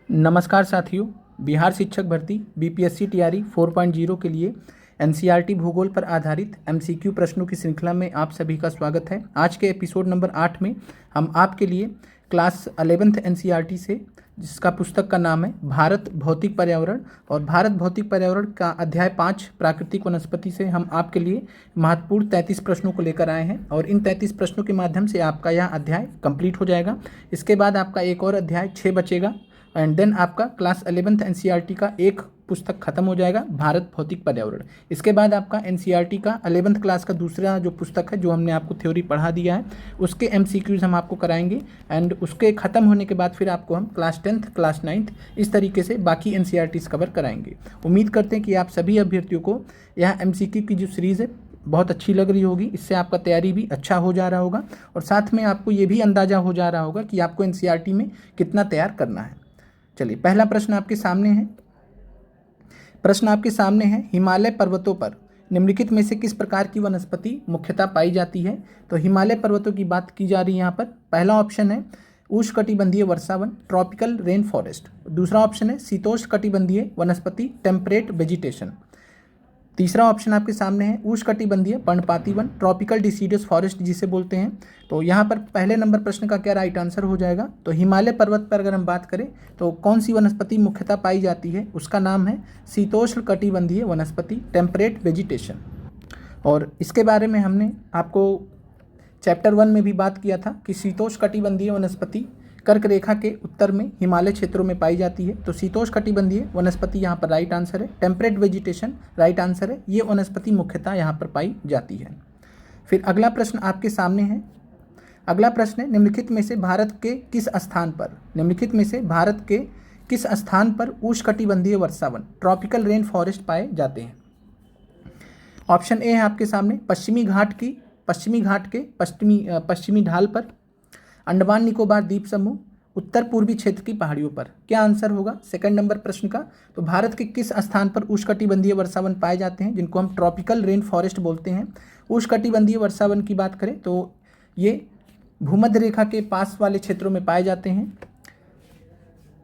नमस्कार साथियों। बिहार शिक्षक भर्ती बीपीएससी टीआरई 4.0 के लिए एनसीईआरटी भूगोल पर आधारित एमसीक्यू प्रश्नों की श्रृंखला में आप सभी का स्वागत है। आज के एपिसोड नंबर 8 में हम आपके लिए क्लास 11th एनसीईआरटी से, जिसका पुस्तक का नाम है भारत भौतिक पर्यावरण, और भारत भौतिक पर्यावरण का अध्याय 5 प्राकृतिक वनस्पति से हम आपके लिए महत्वपूर्ण 33 प्रश्नों को लेकर आए हैं और इन 33 प्रश्नों के माध्यम से आपका यह अध्याय कंप्लीट हो जाएगा। इसके बाद आपका एक और अध्याय 6 बचेगा एंड देन आपका क्लास 11th एनसीईआरटी का एक पुस्तक खत्म हो जाएगा, भारत भौतिक पर्यावरण। इसके बाद आपका एनसीईआरटी का 11th क्लास का दूसरा जो पुस्तक है, जो हमने आपको थ्योरी पढ़ा दिया है, उसके एमसीक्यूज हम आपको कराएंगे एंड उसके ख़त्म होने के बाद फिर आपको हम क्लास 10th क्लास 9th इस तरीके से बाकी एनसीईआरटीज कवर कराएंगे। उम्मीद करते हैं कि आप सभी अभ्यर्थियों को यह एमसीक्यू की जो सीरीज़ है बहुत अच्छी लग रही होगी। इससे आपका तैयारी भी अच्छा हो जा रहा होगा और साथ में आपको ये भी अंदाज़ा हो जा रहा होगा कि आपको एनसीईआरटी में कितना तैयार करना है। चलिए, पहला प्रश्न आपके सामने है। प्रश्न आपके सामने है, हिमालय पर्वतों पर निम्नलिखित में से किस प्रकार की वनस्पति मुख्यतः पाई जाती है। तो हिमालय पर्वतों की बात की जा रही है यहाँ पर। पहला ऑप्शन है उष्णकटिबंधीय वर्षावन, ट्रॉपिकल रेन फॉरेस्ट। दूसरा ऑप्शन है शीतोष्णकटिबंधीय वनस्पति, टेम्परेट वेजिटेशन। तीसरा ऑप्शन आपके सामने है उष्णकटिबंधीय पर्णपाती वन, ट्रॉपिकल डिसीडियस फॉरेस्ट जिसे बोलते हैं। तो यहाँ पर पहले नंबर प्रश्न का क्या राइट आंसर हो जाएगा। तो हिमालय पर्वत पर अगर हम बात करें तो कौन सी वनस्पति मुख्यतः पाई जाती है, उसका नाम है शीतोष्णकटिबंधीय वनस्पति, टेम्परेट वेजिटेशन। और इसके बारे में हमने आपको चैप्टर 1 में भी बात किया था कि शीतोष्णकटिबंधीय वनस्पति कर्क रेखा के उत्तर में हिमालय क्षेत्रों में पाई जाती है। तो शीतोष्णकटिबंधीय वनस्पति यहाँ पर राइट आंसर है। टेम्परेट वेजिटेशन राइट आंसर है। ये वनस्पति मुख्यतः यहाँ पर पाई जाती है। फिर अगला प्रश्न आपके सामने है। अगला प्रश्न है, निम्नलिखित में से भारत के किस स्थान पर उष्णकटिबंधीय वर्षावन, ट्रॉपिकल रेन फॉरेस्ट पाए जाते हैं। ऑप्शन ए है आपके सामने पश्चिमी घाट के पश्चिमी ढाल पर, अंडमान निकोबार द्वीप समूह, उत्तर पूर्वी क्षेत्र की पहाड़ियों पर। क्या आंसर होगा सेकंड नंबर प्रश्न का। तो भारत के किस स्थान पर उष्णकटिबंधीय वर्षावन पाए जाते हैं, जिनको हम ट्रॉपिकल रेन फॉरेस्ट बोलते हैं। उष्णकटिबंधीय वर्षावन की बात करें तो ये भूमध्य रेखा के पास वाले क्षेत्रों में पाए जाते हैं।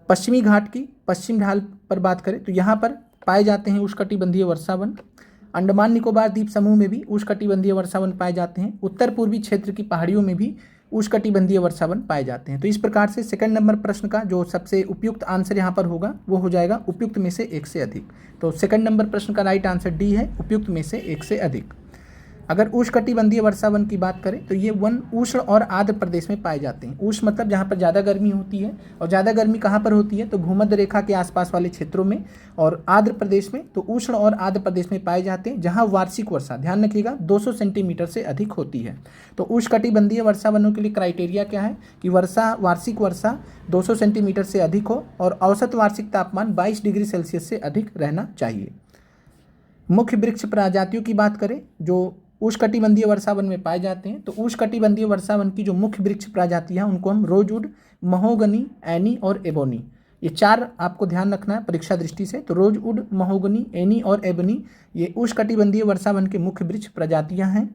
पश्चिमी घाट की पश्चिम ढाल पर बात करें तो यहाँ पर पाए जाते हैं उष्णकटिबंधीय वर्षावन। अंडमान निकोबार द्वीप समूह में भी उष्णकटिबंधीय वर्षावन पाए जाते हैं। उत्तर पूर्वी क्षेत्र की पहाड़ियों में भी उष्णकटिबंधीय वर्षावन पाए जाते हैं। तो इस प्रकार से सेकंड नंबर प्रश्न का जो सबसे उपयुक्त आंसर यहाँ पर होगा वो हो जाएगा उपयुक्त में से एक से अधिक। तो सेकंड नंबर प्रश्न का राइट आंसर डी है, उपयुक्त में से एक से अधिक। अगर उष्णकटिबंधीय वर्षावन की बात करें तो ये वन उष्ण और आर्द्र प्रदेश में पाए जाते हैं। उष्ण मतलब जहाँ पर ज़्यादा गर्मी होती है, और ज़्यादा गर्मी कहाँ पर होती है तो भूमध्य रेखा के आसपास वाले क्षेत्रों में, और आर्द्र प्रदेश में तो उष्ण और आर्द्र प्रदेश में पाए जाते हैं जहाँ वार्षिक वर्षा, ध्यान रखिएगा, 200 सेंटीमीटर से अधिक होती है। तो उष्णकटिबंधीय वर्षावनों के लिए क्राइटेरिया क्या है कि वार्षिक वर्षा 200 सेंटीमीटर से अधिक हो और औसत वार्षिक तापमान 22 डिग्री सेल्सियस से अधिक रहना चाहिए। मुख्य वृक्ष प्रजातियों की बात करें जो उष्णकटिबंधीय वर्षावन में पाए जाते हैं, तो उष्णकटिबंधीय वर्षावन की जो मुख्य वृक्ष प्रजातियां उनको हम रोजवुड, महोगनी, एनी और एबोनी, ये 4 आपको ध्यान रखना है परीक्षा दृष्टि से। तो रोजवुड, महोगनी, एनी और एबोनी ये उष्णकटिबंधीय वर्षावन के मुख्य वृक्ष प्रजातियां हैं।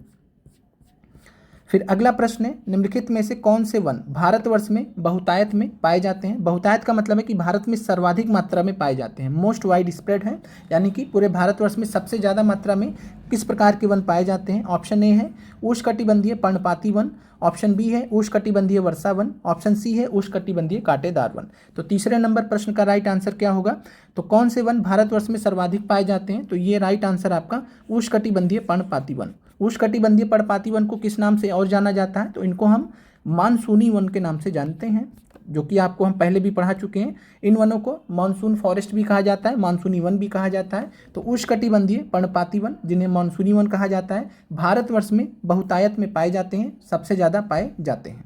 फिर अगला प्रश्न है, निम्नलिखित में से कौन से वन भारतवर्ष में बहुतायत में पाए जाते हैं। बहुतायत का मतलब है कि भारत में सर्वाधिक मात्रा में पाए जाते हैं, मोस्ट वाइड स्प्रेड है, यानी कि पूरे भारतवर्ष में सबसे ज़्यादा मात्रा में किस प्रकार के वन पाए जाते हैं। ऑप्शन ए है उष्णकटिबंधीय पर्णपाती वन, ऑप्शन बी है उष्णकटिबंधीय वर्षावन, ऑप्शन सी है उष्णकटिबंधीय कांटेदार वन। तो तीसरे नंबर प्रश्न का राइट आंसर क्या होगा, तो कौन से वन भारतवर्ष में सर्वाधिक पाए जाते हैं। तो ये राइट आंसर आपका उष्णकटिबंधीय पर्णपाती वन। उष्णकटिबंधीय पर्णपाती वन को किस नाम से और जाना जाता है, तो इनको हम मानसूनी वन के नाम से जानते हैं, जो कि आपको हम पहले भी पढ़ा चुके हैं। इन वनों को मानसून फॉरेस्ट भी कहा जाता है, मानसूनी वन भी कहा जाता है। तो उष्णकटिबंधीय पर्णपाती वन, जिन्हें मानसूनी वन कहा जाता है, भारतवर्ष में बहुतायत में पाए जाते हैं, सबसे ज़्यादा पाए जाते हैं।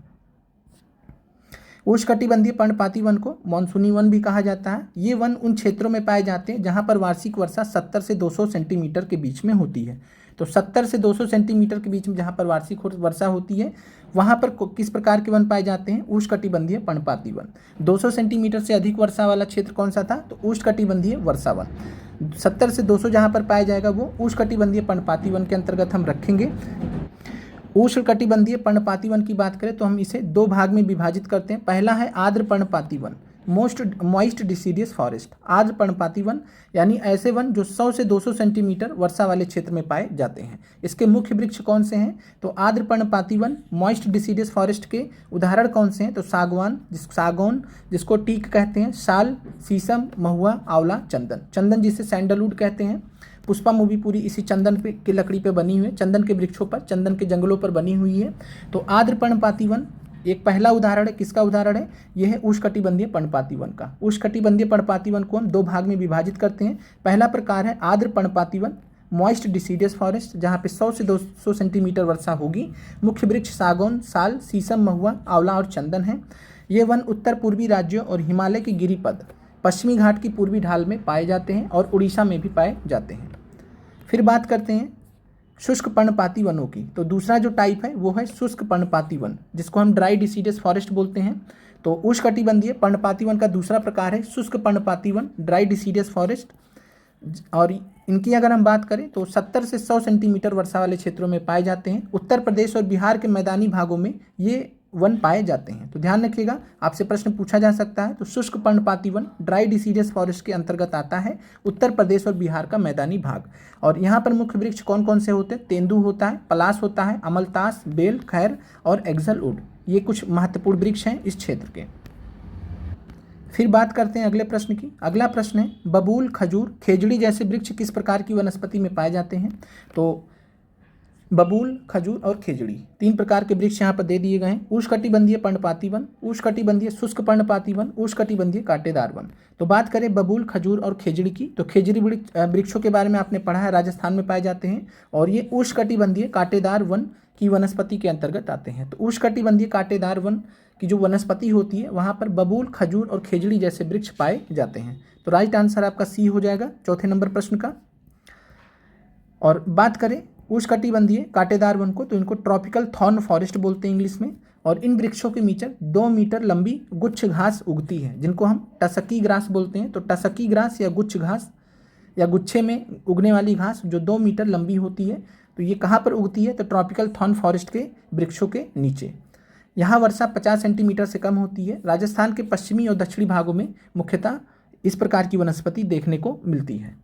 उष्णकटिबंधीय पर्णपाती वन को मानसूनी वन भी कहा जाता है। ये वन उन क्षेत्रों में पाए जाते हैं जहाँ पर वार्षिक वर्षा 70 से 200 सेंटीमीटर के बीच में होती है। तो 70 से 200 सेंटीमीटर के बीच में जहाँ पर वार्षिक वर्षा होती है वहाँ पर किस प्रकार के वन पाए जाते हैं, उष्णकटिबंधीय पर्णपाती वन। 200 सेंटीमीटर से अधिक वर्षा वाला क्षेत्र कौन सा था, तो उष्णकटिबंधीय वर्षावन। 70 से 200 जहाँ पर पाया जाएगा वो उष्णकटिबंधीय पर्णपाती वन के अंतर्गत हम रखेंगे। उष्णकटिबंधीय पर्णपाती वन की बात करें तो हम इसे 2 भाग में विभाजित करते हैं। पहला है आर्द्र पर्णपाती one, most moist deciduous forest, आर्द्र पर्णपाती वन यानी ऐसे वन जो 100 से 200 सेंटीमीटर वर्षा वाले क्षेत्र में पाए जाते हैं। इसके मुख्य वृक्ष कौन से हैं? तो आर्द्र पर्णपाती वन मॉइस्ट डिसीडियस फॉरेस्ट के उदाहरण कौन से हैं? तो सागौन जिसको टीक कहते हैं, साल, शीशम, महुआ, आंवला, चंदन। चंदन जिसे सैंडलवुड कहते हैं। पुष्पा मूवी पूरी इसी चंदन पे की लकड़ी पे बनी हुई है, चंदन के वृक्षों पर, चंदन के जंगलों पर बनी हुई है। तो आर्द्र पर्णपाती वन एक पहला उदाहरण है। किसका उदाहरण है? यह है उष्णकटिबंधीय पर्णपाती वन का। उष्णकटिबंधीय पर्णपाती वन को हम दो भाग में विभाजित करते हैं। पहला प्रकार है आर्द्र पर्णपाती वन मॉइस्ट डिसीडियस फॉरेस्ट, जहाँ पे 100 से 200 सेंटीमीटर वर्षा होगी। मुख्य वृक्ष सागौन, साल, शीशम, महुआ, आंवला और चंदन है। ये वन उत्तर पूर्वी राज्यों और हिमालय की गिरिपद, पश्चिमी घाट की पूर्वी ढाल में पाए जाते हैं और उड़ीसा में भी पाए जाते हैं। फिर बात करते हैं शुष्क पर्णपाती वनों की। तो दूसरा जो टाइप है वो है शुष्क पर्णपाती वन, जिसको हम ड्राई डिसीडियस फॉरेस्ट बोलते हैं। तो उष्णकटिबंधीय पर्णपाती वन का दूसरा प्रकार है शुष्क पर्णपाती वन, ड्राई डिसीडियस फॉरेस्ट। और इनकी अगर हम बात करें तो 70 से 100 सेंटीमीटर वर्षा वाले क्षेत्रों में पाए जाते हैं। उत्तर प्रदेश और बिहार के मैदानी भागों में ये वन पाए जाते हैं। तो ध्यान रखिएगा, आपसे प्रश्न पूछा जा सकता है। तो शुष्क पर्णपाती वन ड्राई डिसीडियस फॉरेस्ट के अंतर्गत आता है, उत्तर प्रदेश और बिहार का मैदानी भाग। और यहाँ पर मुख्य वृक्ष कौन कौन से होते हैं? तेंदू होता है, पलाश होता है, अमलतास, बेल, खैर और एक्सलवुड। ये कुछ महत्वपूर्ण वृक्ष हैं इस क्षेत्र के। फिर बात करते हैं अगले प्रश्न की। अगला प्रश्न है बबूल, खजूर, खेजड़ी जैसे वृक्ष किस प्रकार की वनस्पति में पाए जाते हैं? तो बबूल, खजूर और खेजड़ी तीन प्रकार के वृक्ष यहाँ पर दे दिए गए हैं। उष्णकटिबंधीय पर्णपाती वन, उष्णकटिबंधीय शुष्क पर्णपाती वन, उष्णकटिबंधीय कांटेदार वन। तो बात करें बबूल, खजूर और खेजड़ी की, तो खेजड़ी वृक्षों के बारे में आपने पढ़ा है, राजस्थान में पाए जाते हैं और ये उष्णकटिबंधीय कांटेदार वन की वनस्पति के अंतर्गत आते हैं। तो उष्णकटिबंधीय कांटेदार वन की जो वनस्पति होती है वहाँ पर बबूल, खजूर और खेजड़ी जैसे वृक्ष पाए जाते हैं। तो राइट आंसर आपका सी हो जाएगा चौथे नंबर प्रश्न का। और बात करें उष्णकटिबंधीय कांटेदार वन को, तो इनको ट्रॉपिकल थॉर्न फॉरेस्ट बोलते हैं इंग्लिश में। और इन वृक्षों के नीचे 2 मीटर लंबी गुच्छ घास उगती है, जिनको हम टसकी ग्रास बोलते हैं। तो टसकी ग्रास या गुच्छ घास या गुच्छे में उगने वाली घास जो 2 मीटर लंबी होती है, तो ये कहाँ पर उगती है? तो ट्रॉपिकल थॉर्न फॉरेस्ट के वृक्षों के नीचे। यहाँ वर्षा 50 सेंटीमीटर से कम होती है। राजस्थान के पश्चिमी और दक्षिणी भागों में मुख्यतः इस प्रकार की वनस्पति देखने को मिलती है।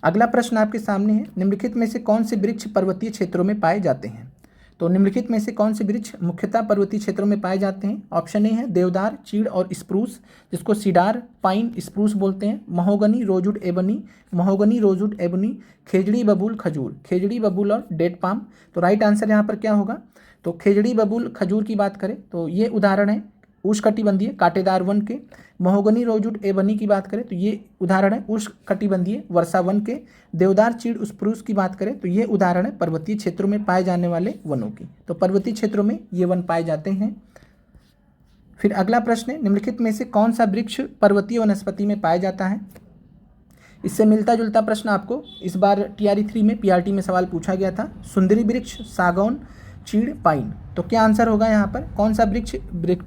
अगला प्रश्न आपके सामने है, निम्नलिखित में से कौन से वृक्ष पर्वतीय क्षेत्रों में पाए जाते हैं? तो निम्नलिखित में से कौन से वृक्ष मुख्यतः पर्वतीय क्षेत्रों में पाए जाते हैं? ऑप्शन ए है देवदार, चीड़ और स्प्रूस, जिसको सीडार, पाइन, स्प्रूस बोलते हैं। Mahogany, rosewood, ebony, mahogany, rosewood, ebony, खेजड़ी, बबूल, खजूर, खेजड़ी, बबूल और डेट पाम। तो राइट आंसर यहाँ पर क्या होगा? तो खेजड़ी, बबूल, खजूर की बात करें तो ये उदाहरण है उष्णकटिबंधीय कांटेदार वन के। महोगनी, रोजवुड, एबनी की बात करें तो ये उदाहरण है उष्णकटिबंधीय वर्षा वन के। देवदार, चीड़, स्प्रूस की बात करें तो ये उदाहरण है पर्वतीय क्षेत्रों में पाए जाने वाले वनों की। तो पर्वतीय क्षेत्रों में ये वन पाए जाते हैं। फिर अगला प्रश्न है, निम्नलिखित में से कौन सा वृक्ष पर्वतीय वनस्पति में पाया जाता है? इससे मिलता जुलता प्रश्न आपको इस बार TRE 3 में PRT में सवाल पूछा गया था। सुंदरी वृक्ष, सागौन, चीड़, पाइन। तो क्या आंसर होगा यहाँ पर? कौन सा वृक्ष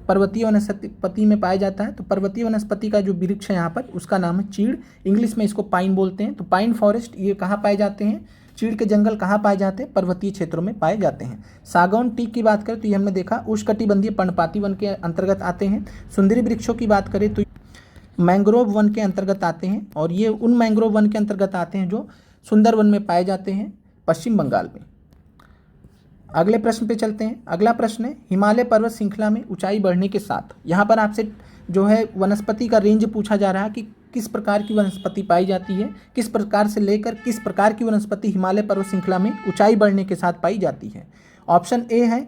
पर्वतीय वनस्पति में पाया जाता है? तो पर्वतीय वनस्पति का जो वृक्ष है यहाँ पर उसका नाम है चीड़, इंग्लिश में इसको पाइन बोलते हैं। तो पाइन फॉरेस्ट ये कहाँ पाए जाते हैं? चीड़ के जंगल कहाँ पाए जाते हैं? पर्वतीय क्षेत्रों में पाए जाते हैं। सागौन, टीक की बात करें तो ये हमने देखा उष्णकटिबंधीय पर्णपाती वन के अंतर्गत आते हैं। सुंदरी वृक्षों की बात करें तो मैंग्रोव वन के अंतर्गत आते हैं और ये उन मैंग्रोव वन के अंतर्गत आते हैं जो सुंदरवन में पाए जाते हैं पश्चिम बंगाल में। अगले प्रश्न पे चलते हैं। अगला प्रश्न है, हिमालय पर्वत श्रृंखला में ऊंचाई बढ़ने के साथ, यहाँ पर आपसे जो है वनस्पति का रेंज पूछा जा रहा है कि किस प्रकार की वनस्पति पाई जाती है, किस प्रकार से लेकर किस प्रकार की वनस्पति हिमालय पर्वत श्रृंखला में ऊंचाई बढ़ने के साथ पाई जाती है। ऑप्शन ए है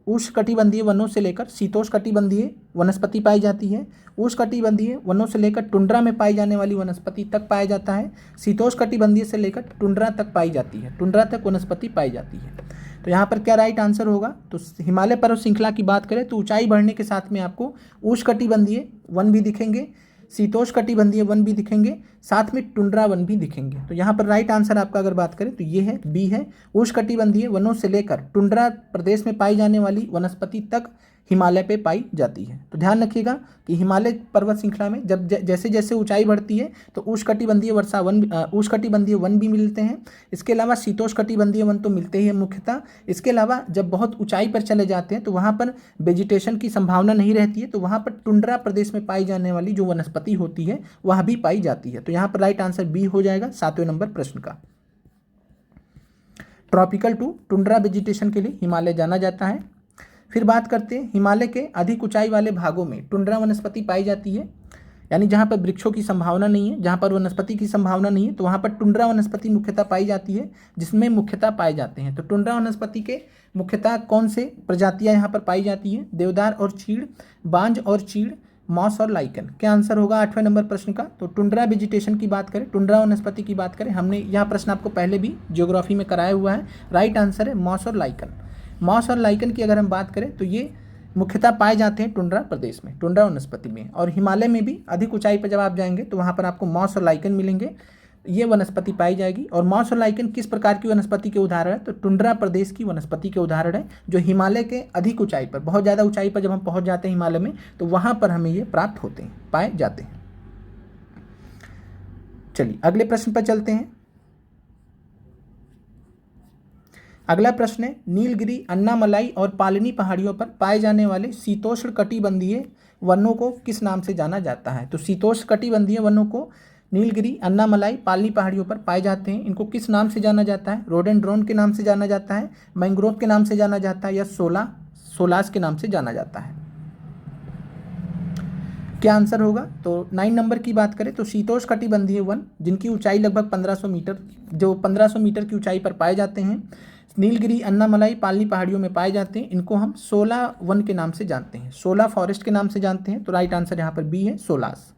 उष्णकटिबंधीय वनों से लेकर शीतोष्णकटिबंधीय वनस्पति पाई जाती है। उष्णकटिबंधीय वनों से लेकर टुंड्रा में पाई जाने वाली वनस्पति तक पाया जाता है। शीतोष्णकटिबंधीय से लेकर टुंड्रा तक पाई जाती है, टुंड्रा तक वनस्पति पाई जाती है। तो यहाँ पर क्या राइट आंसर होगा? तो हिमालय पर्वत श्रृंखला की बात करें तो ऊंचाई बढ़ने के साथ में आपको उष्णकटिबंधीय वन भी दिखेंगे, शीतोष्णकटिबंधीय वन भी दिखेंगे, साथ में टुंड्रा वन भी दिखेंगे। तो यहाँ पर राइट आंसर आपका अगर बात करें तो ये है बी है, उष्णकटिबंधीय वनों से लेकर टुंड्रा प्रदेश में पाई जाने वाली वनस्पति तक हिमालय पे पाई जाती है। तो ध्यान रखिएगा कि हिमालय पर्वत श्रृंखला में जब जैसे जैसे ऊंचाई बढ़ती है तो उष्णकटिबंधीय उष्णकटिबंधीय वन भी मिलते हैं। इसके अलावा शीतोष्णकटिबंधीय वन तो मिलते ही हैं मुख्यतः। इसके अलावा जब बहुत ऊंचाई पर चले जाते हैं तो वहाँ पर वेजिटेशन की संभावना नहीं रहती है, तो वहाँ पर टुंड्रा प्रदेश में पाई जाने वाली जो वनस्पति होती है वह भी पाई जाती है। तो यहाँ पर राइट आंसर बी हो जाएगा 7वें नंबर प्रश्न का। ट्रॉपिकल टू टुंड्रा वेजिटेशन के लिए हिमालय जाना जाता है। फिर बात करते हैं हिमालय के अधिक ऊंचाई वाले भागों में टुंड्रा वनस्पति पाई जाती है, यानी जहाँ पर वृक्षों की संभावना नहीं है, जहाँ पर वनस्पति की संभावना नहीं है, तो वहाँ पर टुंड्रा वनस्पति मुख्यतः पाई जाती है, जिसमें मुख्यतः पाए जाते हैं। तो टुंड्रा वनस्पति के मुख्यतः कौन से प्रजातियाँ यहाँ पर पाई जाती हैं? देवदार और चीड़, बांज और चीड़, मॉस और लाइकन। क्या आंसर होगा 8वें नंबर प्रश्न का? तो टुंड्रा वेजिटेशन की बात करें, टुंड्रा वनस्पति की बात करें, हमने यह प्रश्न आपको पहले भी ज्योग्राफी में कराया हुआ है। राइट आंसर है मॉस और लाइकन। मॉस और लाइकन की अगर हम बात करें तो ये मुख्यतः पाए जाते हैं टुंड्रा प्रदेश में, टुंड्रा वनस्पति में। और हिमालय में भी अधिक ऊंचाई पर जब आप जाएंगे तो वहाँ पर आपको मॉस और लाइकन मिलेंगे, ये वनस्पति पाई जाएगी। और मॉस और लाइकन किस प्रकार की वनस्पति के उदाहरण है? तो टुंड्रा प्रदेश की वनस्पति के उदाहरण है, जो हिमालय के अधिक ऊंचाई पर, बहुत ज़्यादा ऊंचाई पर जब हम पहुँच जाते हैं हिमालय में तो वहाँ पर हमें ये प्राप्त होते हैं, पाए जाते हैं। चलिए अगले प्रश्न पर चलते हैं। अगला प्रश्न है नीलगिरी, अन्नामलाई और पालनी पहाड़ियों पर पाए जाने वाले शीतोष्ण कटिबंधीय वनों को किस नाम से जाना जाता है? तो शीतोष्ण कटिबंधीय वनों को नीलगिरी, अन्नामलाई, पालनी पहाड़ियों पर पाए जाते हैं। इनको किस नाम से जाना जाता है? रोडेंड्रोन के नाम से जाना जाता है, मैंग्रोव के नाम से जाना जाता है, या सोलास के नाम से जाना जाता है? क्या आंसर होगा? तो 9 नंबर की बात करें तो शीतोष्ण कटिबंधीय वन जिनकी ऊंचाई लगभग 1500 मीटर, जो 1500 मीटर की ऊंचाई पर पाए जाते हैं, नीलगिरी, अन्नामलाई, पालनी पहाड़ियों में पाए जाते हैं, इनको हम 16 वन के नाम से जानते हैं, 16 फॉरेस्ट के नाम से जानते हैं। तो राइट आंसर यहाँ पर बी है, सोलास।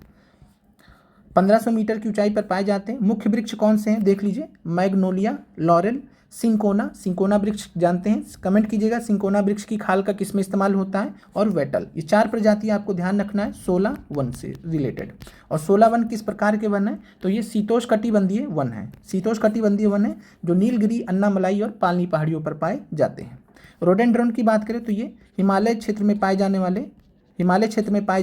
1500 मीटर की ऊंचाई पर पाए जाते हैं। मुख्य वृक्ष कौन से हैं देख लीजिए, मैग्नोलिया, लॉरेल, सिंकोना वृक्ष जानते हैं, कमेंट कीजिएगा सिंकोना वृक्ष की खाल का किस में इस्तेमाल होता है, और वेटल। ये 4 प्रजातियां आपको ध्यान रखना है 16 वन से रिलेटेड। और 16 वन किस प्रकार के वन है? तो ये शीतोष्ण कटिबंधीय वन है, शीतोष्ण कटिबंधीय वन है जो नीलगिरी, अन्नामलाई और पालनी पहाड़ियों पर पाए जाते हैं। रोडेंड्रोन की बात करें तो ये हिमालय क्षेत्र में पाए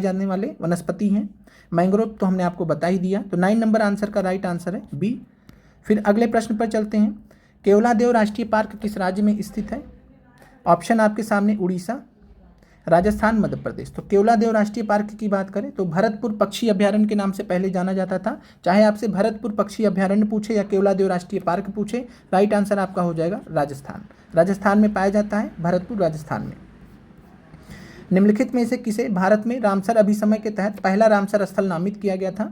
जाने वाले वनस्पति हैं। मैंग्रोव तो हमने आपको बता ही दिया। तो 9 नंबर आंसर का राइट आंसर है बी। फिर अगले प्रश्न पर चलते हैं। केवलादेव राष्ट्रीय पार्क किस राज्य में स्थित है? ऑप्शन आपके सामने उड़ीसा, राजस्थान, मध्य प्रदेश। तो केवलादेव राष्ट्रीय पार्क की बात करें तो भरतपुर पक्षी अभ्यारण्य के नाम से पहले जाना जाता था। चाहे आपसे भरतपुर पक्षी अभ्यारण्य पूछे या केवलादेव राष्ट्रीय पार्क पूछे, राइट आंसर आपका हो जाएगा राजस्थान। राजस्थान में पाया जाता है भरतपुर, राजस्थान में। निम्नलिखित में से किसे भारत में रामसर अभिसमय के तहत पहला रामसर स्थल नामित किया गया था?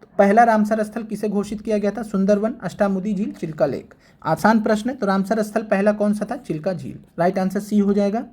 तो पहला रामसर स्थल किसे घोषित किया गया था? सुंदरवन, अष्टामुदी झील, चिल्का लेक। आसान प्रश्न है। तो रामसर स्थल पहला कौन सा था? चिल्का झील। राइट आंसर सी हो जाएगा।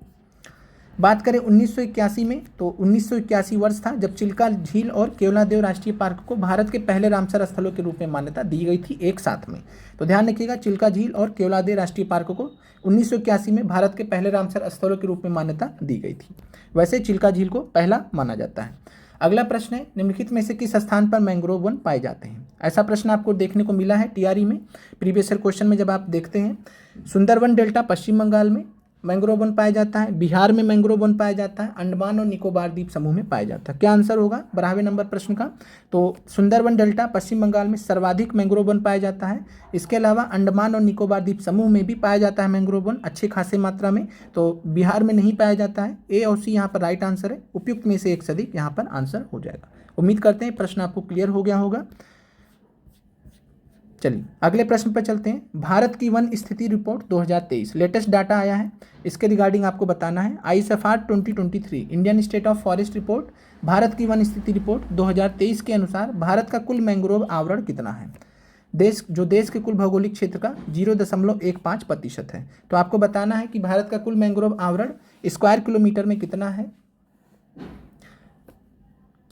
बात करें 1981 में, तो 1981 वर्ष था जब चिल्का झील और केवलादेव राष्ट्रीय पार्क को भारत के पहले रामसर स्थलों के रूप में मान्यता दी गई थी एक साथ में। तो ध्यान रखिएगा, चिल्का झील और केवलादेव राष्ट्रीय पार्क को 1981 में भारत के पहले रामसर स्थलों के रूप में मान्यता दी गई थी। वैसे चिल्का झील को पहला माना जाता है। अगला प्रश्न है, निम्नलिखित में से किस स्थान पर मैंग्रोव वन पाए जाते हैं? ऐसा प्रश्न आपको देखने को मिला है टीआरई में, प्रीवियस ईयर क्वेश्चन में जब आप देखते हैं। सुंदरवन डेल्टा पश्चिम बंगाल में मैंग्रोव वन पाया जाता है, बिहार में मैंग्रोव वन पाया जाता है, अंडमान और निकोबार द्वीप समूह में पाया जाता है। क्या आंसर होगा 12वें नंबर प्रश्न का? तो सुंदरवन डेल्टा पश्चिम बंगाल में सर्वाधिक मैंग्रोव वन पाया जाता है। इसके अलावा अंडमान और निकोबार द्वीप समूह में भी पाया जाता है मैंग्रोव वन अच्छे खासे मात्रा में। तो बिहार में नहीं पाया जाता है। ए और सी यहाँ पर राइट आंसर है। उपयुक्त में से एक से अधिक यहाँ पर आंसर हो जाएगा। उम्मीद करते हैं प्रश्न आपको क्लियर हो गया होगा। चलिए अगले प्रश्न पर चलते हैं। भारत की वन स्थिति रिपोर्ट 2023 लेटेस्ट डाटा आया है, इसके रिगार्डिंग आपको बताना है। ISFR 2023 Indian state of forest report, Bharat की वन स्थिति रिपोर्ट 2023 के अनुसार भारत का कुल मैंग्रोव आवरण कितना है? देश के कुल भौगोलिक क्षेत्र का 0.15% है। तो आपको बताना है कि भारत का कुल मैंग्रोव आवरण स्क्वायर किलोमीटर में कितना है।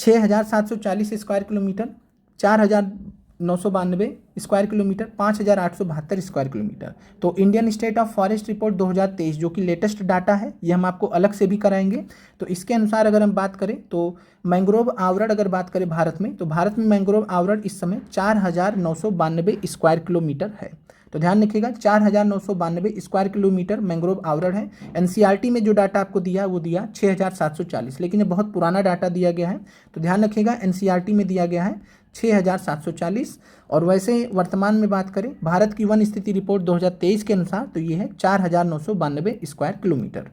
6740 square kilometre, 4992 square kilometre, 5872 square kilometre. तो Indian state of forest report 2023 जो कि लेटेस्ट डाटा है, ये हम आपको अलग से भी कराएंगे। तो इसके अनुसार अगर हम बात करें तो मैंग्रोव आवरण अगर बात करें भारत में, तो भारत में मैंग्रोव आवरण इस समय 4992 स्क्वायर किलोमीटर है। तो ध्यान रखिएगा 4,992 स्क्वायर किलोमीटर मैंग्रोव आवरण है। एनसीईआरटी में जो डाटा आपको दिया वो दिया 6,740, लेकिन ये बहुत पुराना डाटा दिया गया है, तो ध्यान रखिएगा एनसीईआरटी में दिया गया है 6,740। और वैसे वर्तमान में बात करें भारत की वन स्थिति रिपोर्ट 2023 के अनुसार तो ये है 4,992 स्क्वायर किलोमीटर।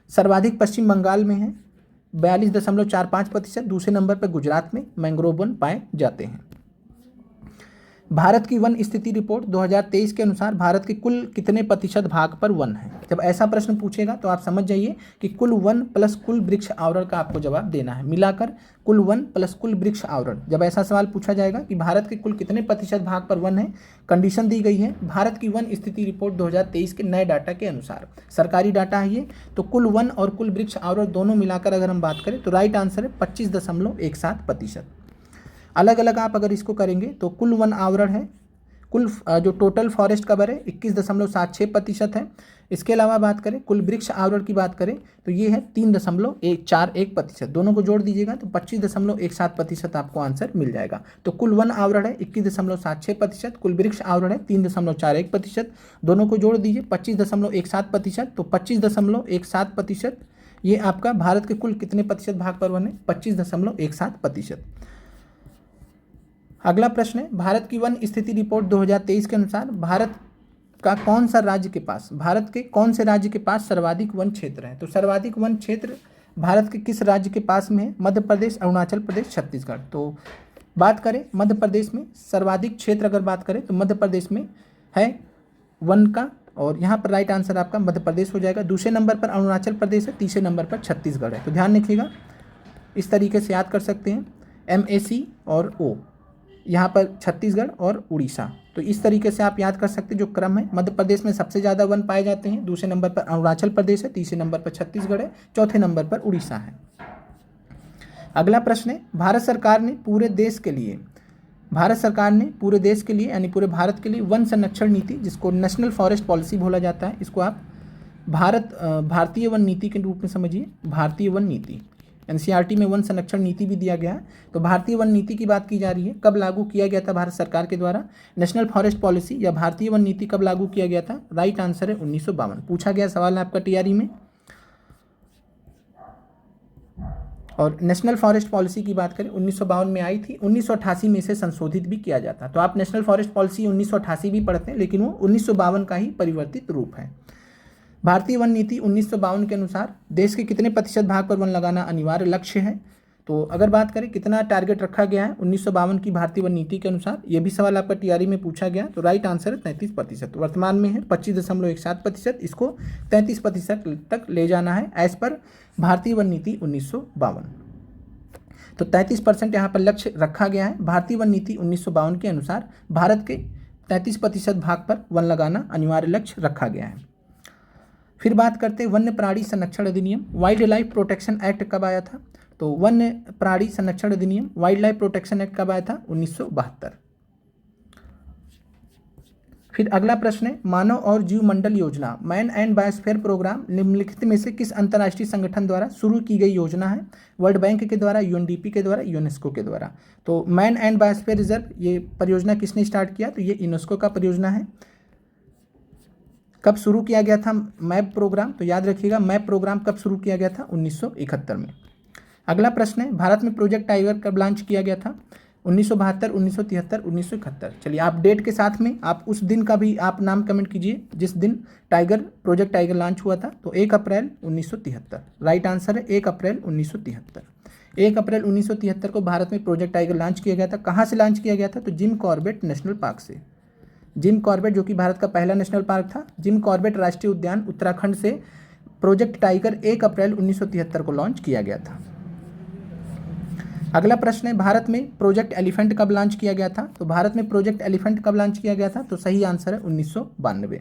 सर्वाधिक पश्चिम बंगाल में है 42.45%, दूसरे नंबर पर गुजरात में मैंग्रोव वन पाए जाते हैं। भारत की वन स्थिति रिपोर्ट 2023 के अनुसार भारत के कुल कितने प्रतिशत भाग पर वन है। जब ऐसा प्रश्न पूछेगा तो आप समझ जाइए कि कुल वन प्लस कुल वृक्ष आवरण का आपको जवाब देना है, मिलाकर कुल वन प्लस कुल वृक्ष आवरण। जब ऐसा सवाल पूछा जाएगा कि भारत के कुल कितने प्रतिशत भाग पर वन है, कंडीशन दी गई है भारत की वन स्थिति रिपोर्ट 2023 के नए डाटा के अनुसार, सरकारी डाटा है ये, तो कुल वन और कुल वृक्ष आवरण दोनों मिलाकर अगर हम बात करें तो राइट आंसर है 25.17%। अलग अलग आप अगर इसको करेंगे तो कुल वन आवरण है, कुल जो टोटल फॉरेस्ट कवर है 21.76% है। इसके अलावा बात करें कुल वृक्ष आवरण की बात करें तो ये है 3.41%, दोनों को जोड़ दीजिएगा तो 25.17% आपको आंसर मिल जाएगा। तो कुल वन आवरण है 21.76%, कुल वृक्ष आवरण है 3.41%, दोनों को जोड़ दीजिए 25.17%, तो 25.17% ये आपका भारत के कुल कितने प्रतिशत भाग पर वन है, 25.17%। अगला प्रश्न है भारत की वन स्थिति रिपोर्ट 2023 के अनुसार भारत के कौन से राज्य के पास सर्वाधिक वन क्षेत्र है। तो सर्वाधिक वन क्षेत्र भारत के किस राज्य के पास में है, मध्य प्रदेश, अरुणाचल प्रदेश, छत्तीसगढ़। तो बात करें मध्य प्रदेश में सर्वाधिक क्षेत्र अगर बात करें तो मध्य प्रदेश में है वन का, और यहाँ पर राइट आंसर आपका मध्य प्रदेश हो जाएगा। दूसरे नंबर पर अरुणाचल प्रदेश है, तीसरे नंबर पर छत्तीसगढ़ है। तो ध्यान रखिएगा, इस तरीके से याद कर सकते हैं MAC और O, यहाँ पर छत्तीसगढ़ और उड़ीसा। तो इस तरीके से आप याद कर सकते हैं जो क्रम है। मध्य प्रदेश में सबसे ज़्यादा वन पाए जाते हैं, दूसरे नंबर पर अरुणाचल प्रदेश है, तीसरे नंबर पर छत्तीसगढ़ है, चौथे नंबर पर उड़ीसा है। अगला प्रश्न है भारत सरकार ने पूरे देश के लिए यानी पूरे भारत के लिए वन संरक्षण नीति, जिसको नेशनल फॉरेस्ट पॉलिसी बोला जाता है, इसको आप भारतीय वन नीति के रूप में समझिए, भारतीय वन नीति। एनसीईआरटी में वन संरक्षण नीति भी दिया गया है। तो भारतीय वन नीति की बात की जा रही है, कब लागू किया गया था भारत सरकार के द्वारा। नेशनल फॉरेस्ट पॉलिसी या भारतीय वन नीति कब लागू किया गया था, राइट आंसर है 1952। पूछा गया सवाल है आपका टीआरई में। और नेशनल फॉरेस्ट पॉलिसी की बात करें 1952 में आई थी, 1988 में इसे संशोधित भी किया जाता। तो आप नेशनल फॉरेस्ट पॉलिसी 1988 भी पढ़ते हैं, लेकिन वो 1952 का ही परिवर्तित रूप है। भारतीय वन नीति 1952 के अनुसार देश के कितने प्रतिशत भाग पर वन लगाना अनिवार्य लक्ष्य है। तो अगर बात करें कितना टारगेट रखा गया है 1952 की भारतीय वन नीति के अनुसार, ये भी सवाल आपका टीआरई में पूछा गया, तो राइट आंसर है 33%। वर्तमान में है 25.17%, इसको 33% तक ले जाना है एज पर भारतीय वन नीति 1952। तो 33% यहाँ पर लक्ष्य रखा गया है। भारतीय वन नीति 1952 के अनुसार भारत के 33% भाग पर वन लगाना अनिवार्य लक्ष्य रखा गया है। फिर बात करते हैं वन्य प्राणी संरक्षण अधिनियम, वाइल्ड लाइफ प्रोटेक्शन एक्ट कब आया था। तो वन्य प्राणी संरक्षण अधिनियम, वाइल्ड लाइफ प्रोटेक्शन एक्ट कब आया था, 1972। फिर अगला प्रश्न है मानव और जीव मंडल योजना, मैन एंड बायोस्फीयर प्रोग्राम निम्नलिखित में से किस अंतर्राष्ट्रीय संगठन द्वारा शुरू की गई योजना है। वर्ल्ड बैंक के द्वारा, UNDP के द्वारा, यूनेस्को के द्वारा। तो मैन एंड बायोस्फीयर रिजर्व ये परियोजना किसने स्टार्ट किया, तो ये यूनेस्को का परियोजना है। कब शुरू किया गया था मैप प्रोग्राम, तो याद रखिएगा मैप प्रोग्राम कब शुरू किया गया था, 1971 में। अगला प्रश्न है भारत में प्रोजेक्ट टाइगर कब लॉन्च किया गया था, 1972, 1973, 1971। चलिए आप डेट के साथ में आप उस दिन का भी आप नाम कमेंट कीजिए जिस दिन प्रोजेक्ट टाइगर लॉन्च हुआ था। तो 1 अप्रैल 1973 राइट आंसर है, 1 अप्रैल 1973। 1 अप्रैल 1973 को भारत में प्रोजेक्ट टाइगर लॉन्च किया गया था। कहाँ से लॉन्च किया गया था, तो जिम कॉर्बेट नेशनल पार्क से। जिम कॉर्बेट जो कि भारत का पहला नेशनल पार्क था, जिम कॉर्बेट राष्ट्रीय उद्यान उत्तराखंड से प्रोजेक्ट टाइगर 1 अप्रैल 1973 को लॉन्च किया गया था। अगला प्रश्न है भारत में प्रोजेक्ट एलिफेंट कब लॉन्च किया गया था। तो भारत में प्रोजेक्ट एलिफेंट कब लॉन्च किया गया था, तो सही आंसर है 1992।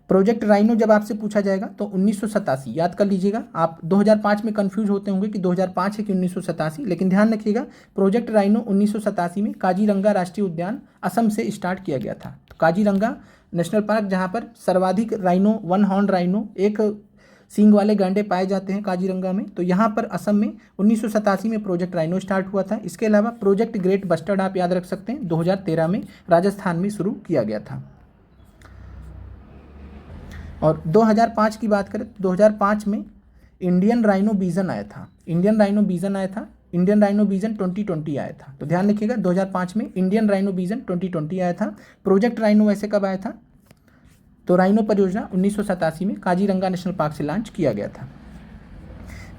प्रोजेक्ट राइनो जब आपसे पूछा जाएगा तो 1987 याद कर लीजिएगा। आप 2005 में कंफ्यूज होते होंगे कि 2005 है कि 1987, लेकिन ध्यान रखिएगा प्रोजेक्ट राइनो 1987 में काजीरंगा राष्ट्रीय उद्यान असम से स्टार्ट किया गया था। तो काजीरंगा नेशनल पार्क जहाँ पर सर्वाधिक राइनो, वन हॉर्न राइनो, एक सींग वाले गैंडे पाए जाते हैं काजीरंगा में। तो यहाँ पर असम में 1987 में प्रोजेक्ट राइनो स्टार्ट हुआ था। इसके अलावा प्रोजेक्ट ग्रेट बस्टर्ड आप याद रख सकते हैं, 2013 में राजस्थान में शुरू किया गया था। और 2005 की बात करें, 2005 में इंडियन राइनो विजन आया था। इंडियन राइनो विजन 2020 आया था। तो ध्यान रखिएगा, 2005 में इंडियन राइनो विजन 2020 आया था। प्रोजेक्ट राइनो वैसे कब आया था? तो राइनो परियोजना 1987 में काजीरंगा नेशनल पार्क से लॉन्च किया गया था।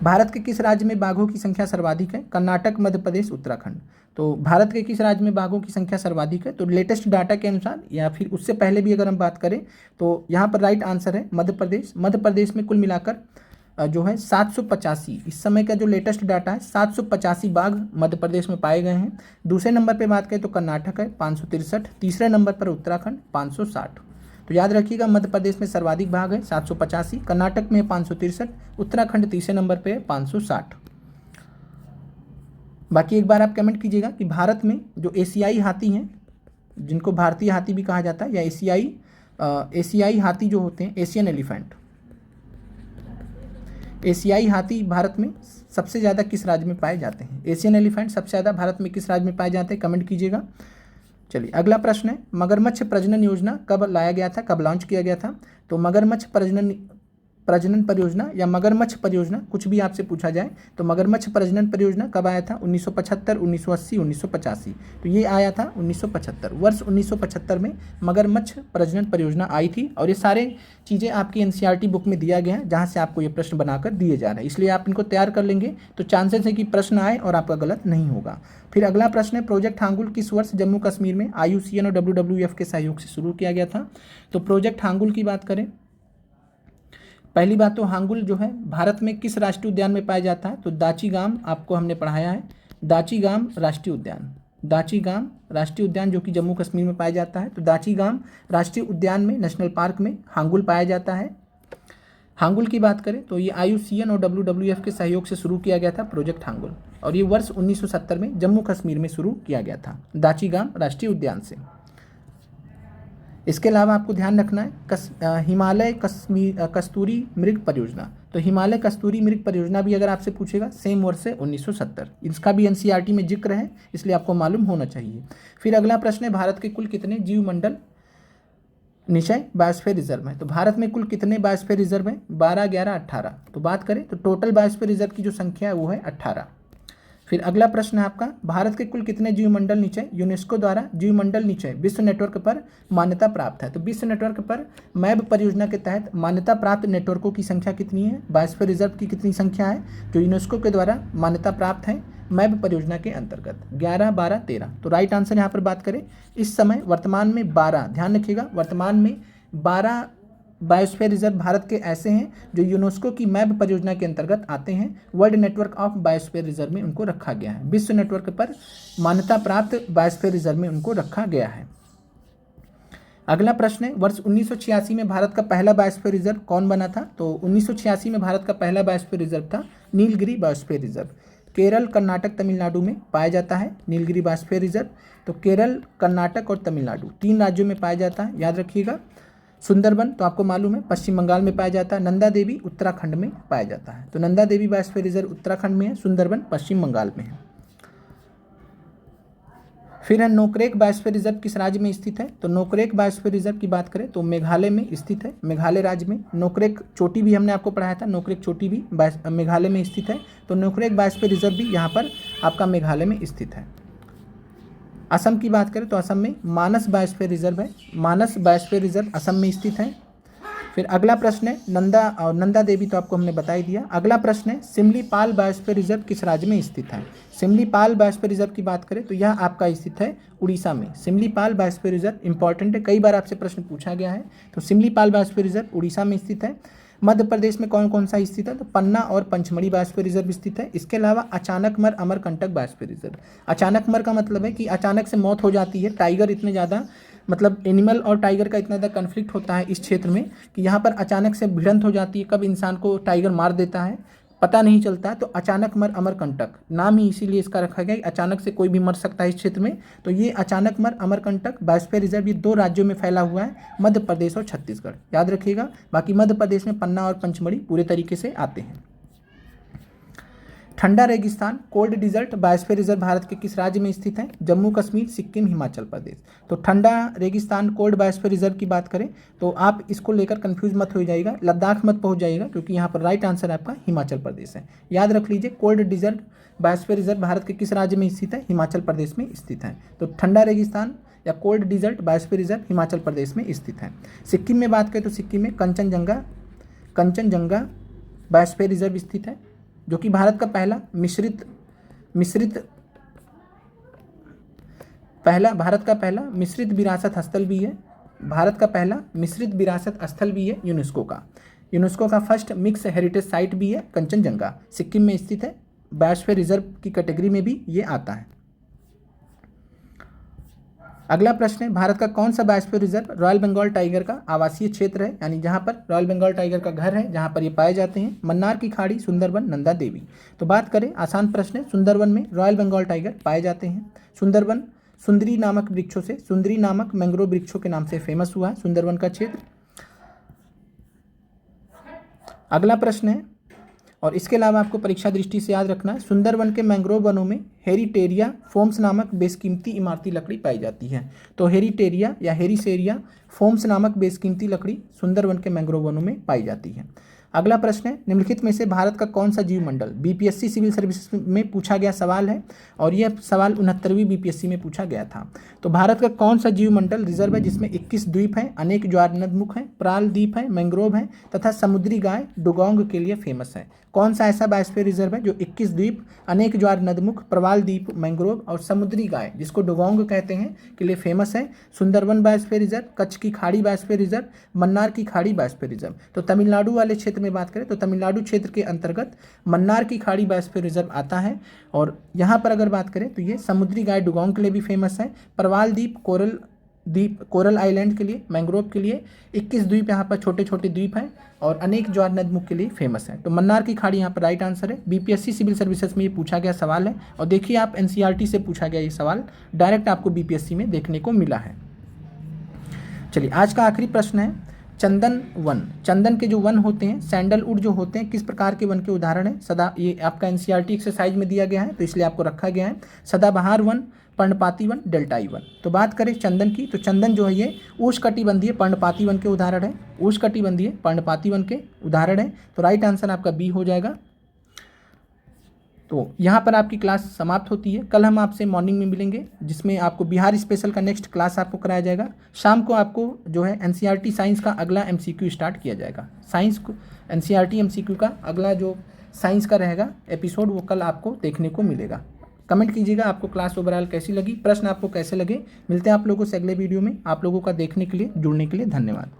भारत के किस राज्य में बाघों की संख्या सर्वाधिक है? कर्नाटक, मध्य प्रदेश, उत्तराखंड। तो भारत के किस राज्य में बाघों की संख्या सर्वाधिक है? तो लेटेस्ट डाटा के अनुसार या फिर उससे पहले भी अगर हम बात करें तो यहाँ पर राइट आंसर है मध्य प्रदेश। मध्य प्रदेश में कुल मिलाकर जो है 785, इस समय का जो लेटेस्ट डाटा है 785 बाघ मध्य प्रदेश में पाए गए हैं। दूसरे नंबर पर बात करें तो कर्नाटक है 563, तीसरे नंबर पर उत्तराखंड 560। तो याद रखिएगा, मध्य प्रदेश में सर्वाधिक बाघ है 785, कर्नाटक में 563, उत्तराखंड तीसरे नंबर पे है 560। बाकी एक बार आप कमेंट कीजिएगा कि भारत में जो एशियाई हाथी हैं, जिनको भारतीय हाथी भी कहा जाता है, या एशियाई हाथी जो होते हैं, एशियन एलिफेंट, एशियाई हाथी भारत में सबसे ज़्यादा किस राज्य में पाए जाते हैं? एशियन एलिफेंट सबसे ज़्यादा भारत में किस राज्य में पाए जाते हैं? कमेंट कीजिएगा। चलिए अगला प्रश्न है, मगरमच्छ प्रजनन योजना कब लाया गया था, कब लॉन्च किया गया था? तो मगरमच्छ प्रजनन परियोजना या मगरमच्छ परियोजना, कुछ भी आपसे पूछा जाए तो मगरमच्छ प्रजनन परियोजना कब आया था? 1975, 1980, 1985। तो ये आया था 1975, वर्ष 1975 में मगरमच्छ प्रजनन परियोजना आई थी। और ये सारे चीज़ें आपकी एनसीईआरटी बुक में दिया गया है, जहाँ से आपको ये प्रश्न बनाकर दिए जा रहे हैं, इसलिए आप इनको तैयार कर लेंगे तो चांसेस है कि प्रश्न आए और आपका गलत नहीं होगा। फिर अगला प्रश्न है, प्रोजेक्ट हांगुल किस वर्ष जम्मू कश्मीर में IUCN और WWF के सहयोग से शुरू किया गया था? तो प्रोजेक्ट हांगुल की बात करें, पहली बात तो हांगुल जो है भारत में किस राष्ट्रीय उद्यान में पाया जाता है? तो दाचीगाम आपको हमने पढ़ाया है, दाचीगाम राष्ट्रीय उद्यान, दाचीगाम राष्ट्रीय उद्यान जो कि जम्मू कश्मीर में पाया जाता है। तो दाचीगाम राष्ट्रीय उद्यान में, नेशनल पार्क में हांगुल पाया जाता है। हांगुल की बात करें तो ये IUCN और WWF के सहयोग से शुरू किया गया था प्रोजेक्ट हांगुल, और ये वर्ष 1970 में जम्मू कश्मीर में शुरू किया गया था, दाचीगाम राष्ट्रीय उद्यान से। इसके अलावा आपको ध्यान रखना है हिमालय कस्तूरी मृग परियोजना। तो हिमालय कस्तूरी मृग परियोजना भी अगर आपसे पूछेगा, सेम वर्ष है 1970, इसका भी एनसीईआरटी में जिक्र है, इसलिए आपको मालूम होना चाहिए। फिर अगला प्रश्न है, भारत के कुल कितने जीवमंडल निश्चय बायोस्फीयर रिजर्व है? तो भारत में कुल कितने बायोस्फीयर रिजर्व हैं? 12, 11, 18। तो बात करें तो टोटल बायोस्फीयर रिजर्व की जो संख्या है वो है 18। फिर अगला प्रश्न है आपका, भारत के कुल कितने जीवमंडल निश्चय यूनेस्को द्वारा जीवमंडल निश्चय विश्व नेटवर्क पर मान्यता प्राप्त है? तो विश्व नेटवर्क पर मैब परियोजना के तहत मान्यता प्राप्त नेटवर्कों की संख्या कितनी है? बायोस्फीयर रिजर्व की कितनी संख्या है जो यूनेस्को के द्वारा मान्यता प्राप्त है मैब परियोजना के अंतर्गत? 11, 12, 13। तो राइट आंसर यहाँ पर बात करें, इस समय वर्तमान में 12, ध्यान रखिएगा, वर्तमान में 12 बायोस्फीयर रिजर्व भारत के ऐसे हैं जो यूनेस्को की मैब परियोजना के अंतर्गत आते हैं। World network of biosphere reserve में उनको रखा गया है, विश्व नेटवर्क पर मान्यता प्राप्त बायोस्फीयर रिजर्व में उनको रखा गया है। अगला प्रश्न है, वर्ष 1986 में भारत का पहला बायोस्फीयर रिजर्व कौन बना था? तो 1986 में भारत का पहला बायोस्फीयर रिजर्व था नीलगिरी बायोस्फीयर रिजर्व। केरल, कर्नाटक, तमिलनाडु में पाया जाता है नीलगिरी बायोस्फीयर रिजर्व। तो केरल, कर्नाटक और तमिलनाडु 3 राज्यों में पाया जाता है, याद रखिएगा। सुंदरबन तो आपको मालूम है पश्चिम बंगाल में पाया जाता है। नंदा देवी उत्तराखंड में पाया जाता है। तो नंदा देवी बायोस्फीयर रिजर्व उत्तराखंड में है, सुंदरबन पश्चिम बंगाल में है। फिर है नोकरेक बायोस्फीयर रिजर्व किस राज्य में स्थित है? तो नोकरेक बायोस्फीयर रिजर्व की बात करें तो मेघालय में स्थित है, मेघालय राज्य में। नोकरेक चोटी भी हमने आपको पढ़ाया था, नोकरेक चोटी भी मेघालय में स्थित है। तो नोकरेक बायोस्फीयर रिजर्व भी यहाँ पर आपका मेघालय में स्थित है। असम की बात करें तो असम में मानस बायोस्फीयर रिजर्व है, मानस बायोस्फीयर रिजर्व असम में स्थित है। फिर अगला प्रश्न है नंदा देवी तो आपको हमने बता ही दिया। अगला प्रश्न है सिमलीपाल बायोस्फीयर रिजर्व किस राज्य में स्थित है? सिमलीपाल बायोस्फीयर रिजर्व की बात करें तो यह आपका स्थित है उड़ीसा में। सिमलीपाल बायोस्फीयर रिजर्व इंपॉर्टेंट है, कई बार आपसे प्रश्न पूछा गया है। तो सिमलीपाल बायोस्फीयर रिजर्व उड़ीसा में स्थित है। मध्य प्रदेश में कौन कौन सा स्थित है? तो पन्ना और पंचमढ़ी बायोस्फीयर रिजर्व स्थित है। इसके अलावा अचानकमर अमरकंटक बायोस्फीयर रिजर्व। अचानकमर का मतलब है कि अचानक से मौत हो जाती है, टाइगर इतने ज़्यादा, मतलब एनिमल और टाइगर का इतना ज़्यादा कन्फ्लिक्ट होता है इस क्षेत्र में कि यहाँ पर अचानक से भिड़ंत हो जाती है, कब इंसान को टाइगर मार देता है। पता नहीं चलता तो अचानक मर अमरकंटक, नाम ही इसीलिए इसका रखा गया, अचानक से कोई भी मर सकता है इस क्षेत्र में। तो ये अचानक मर अमरकंटक बायोस्फीयर रिजर्व ये 2 राज्यों में फैला हुआ है, मध्य प्रदेश और छत्तीसगढ़, याद रखिएगा। बाकी मध्य प्रदेश में पन्ना और पंचमढ़ी पूरे तरीके से आते हैं। ठंडा रेगिस्तान cold desert biosphere reserve Bharat के किस राज्य में स्थित है? जम्मू कश्मीर, सिक्किम, हिमाचल प्रदेश। तो ठंडा रेगिस्तान कोल्ड बायोस्फीयर रिजर्व की बात करें तो आप इसको लेकर कंफ्यूज मत हो जाइएगा, लद्दाख मत पहुंच जाइएगा, क्योंकि यहाँ पर राइट आंसर आपका हिमाचल प्रदेश है। याद रख लीजिए, cold desert biosphere reserve Bharat के किस राज्य में स्थित है? हिमाचल प्रदेश में स्थित है। तो ठंडा रेगिस्तान या cold desert biosphere reserve Himachal Pradesh में स्थित है। सिक्किम में बात करें तो सिक्किम में कंचनजंगा बायोस्फीयर रिजर्व स्थित है, जो कि भारत का पहला मिश्रित विरासत स्थल भी है। भारत का पहला मिश्रित विरासत स्थल भी है यूनेस्को का फर्स्ट मिक्स हेरिटेज साइट भी है कंचनजंगा, सिक्किम में स्थित है। बायोस्फीयर रिजर्व की कैटेगरी में भी ये आता है। अगला प्रश्न है, भारत का कौन सा biosphere reserve royal Bengal tiger का आवासीय क्षेत्र है, यानी जहां पर रॉयल बंगाल टाइगर का घर है, जहां पर ये पाए जाते हैं? मन्नार की खाड़ी, सुंदरवन, नंदा देवी। तो बात करें, आसान प्रश्न है, सुंदरवन में रॉयल बंगाल टाइगर पाए जाते हैं। सुंदरवन सुंदरी नामक वृक्षों से, सुंदरी नामक मैंग्रोव वृक्षों के नाम से फेमस हुआ है सुंदरवन का क्षेत्र। अगला प्रश्न है, और इसके अलावा आपको परीक्षा दृष्टि से याद रखना है, सुंदरवन के मैंग्रोव वनों में हेरिटेरिया फोम्स नामक बेशकीमती इमारती लकड़ी पाई जाती है। तो हेरिटेरिया या हेरिसेरिया फोम्स नामक बेशकीमती लकड़ी सुंदरवन के मैंग्रोव वनों में पाई जाती है। अगला प्रश्न है, निम्नलिखित में से भारत का कौन सा जीव मंडल, बीपीएससी सिविल सर्विसेज में पूछा गया सवाल है, और यह सवाल 69वीं बीपीएससी में पूछा गया था। तो भारत का कौन सा जीव मंडल रिजर्व है जिसमें 21 द्वीप हैं, अनेक ज्वारनदमुख हैं, प्राल द्वीप है, मैंग्रोव है तथा समुद्री गाय डुगोंग के लिए फेमस है? कौन सा ऐसा बायोस्फीयर रिजर्व है जो 21 द्वीप, अनेक ज्वारनदमुख, प्रवाल द्वीप, मैंग्रोव और समुद्री गाय जिसको डुगोंग कहते हैं के लिए फेमस है? सुंदरवन बायोस्फीयर रिजर्व, कच्छ की खाड़ी बायोस्फीयर रिजर्व, मन्नार की खाड़ी बायोस्फीयर रिजर्व। तो तमिलनाडु वाले क्षेत्र में बात करें तो तमिलनाडु क्षेत्र के अंतर्गत मन्नार की खाड़ी बायोस्फीयर रिजर्व आता है, और यहाँ पर अगर बात करें तो ये समुद्री गाय डुगोंग के लिए भी फेमस है। प्रवाल द्वीप, कोरल आइलैंड के लिए, मैंग्रोव के लिए, 21 द्वीप यहाँ पर छोटे छोटे द्वीप हैं, और अनेक ज्वारनदमुख के लिए फेमस है। तो मन्नार की खाड़ी यहाँ पर राइट आंसर है। बीपीएससी सिविल सर्विसेज में ये पूछा गया सवाल है, और देखिए आप एनसीईआरटी से पूछा गया ये सवाल डायरेक्ट आपको बीपीएससी में देखने को मिला है। चलिए आज का आखिरी प्रश्न है, चंदन वन, चंदन के जो वन होते हैं, सैंडलवुड जो होते हैं, किस प्रकार के वन के उदाहरण है? सदा, ये आपका एनसीईआरटी एक्सरसाइज में दिया गया है तो इसलिए आपको रखा गया है। सदाबहार वन, पर्णपाती वन, डेल्टाई वन। तो बात करें चंदन की, तो चंदन जो है ये उष्णकटिबंधीय पर्णपाती वन के उदाहरण है, उष्णकटिबंधीय पर्णपाती वन के उदाहरण है। तो राइट आंसर आपका बी हो जाएगा। तो यहाँ पर आपकी क्लास समाप्त होती है। कल हम आपसे मॉर्निंग में मिलेंगे, जिसमें आपको बिहार स्पेशल का नेक्स्ट क्लास आपको कराया जाएगा। शाम को आपको जो है एनसीईआरटी साइंस का अगला एमसीक्यू स्टार्ट किया जाएगा। साइंस को एनसीईआरटी एमसीक्यू का अगला जो साइंस का रहेगा एपिसोड, वो कल आपको देखने को मिलेगा। कमेंट कीजिएगा आपको क्लास ओवरऑल कैसी लगी, प्रश्न आपको कैसे लगे। मिलते हैं आप लोगों से अगले वीडियो में। आप लोगों का देखने के लिए, जुड़ने के लिए धन्यवाद।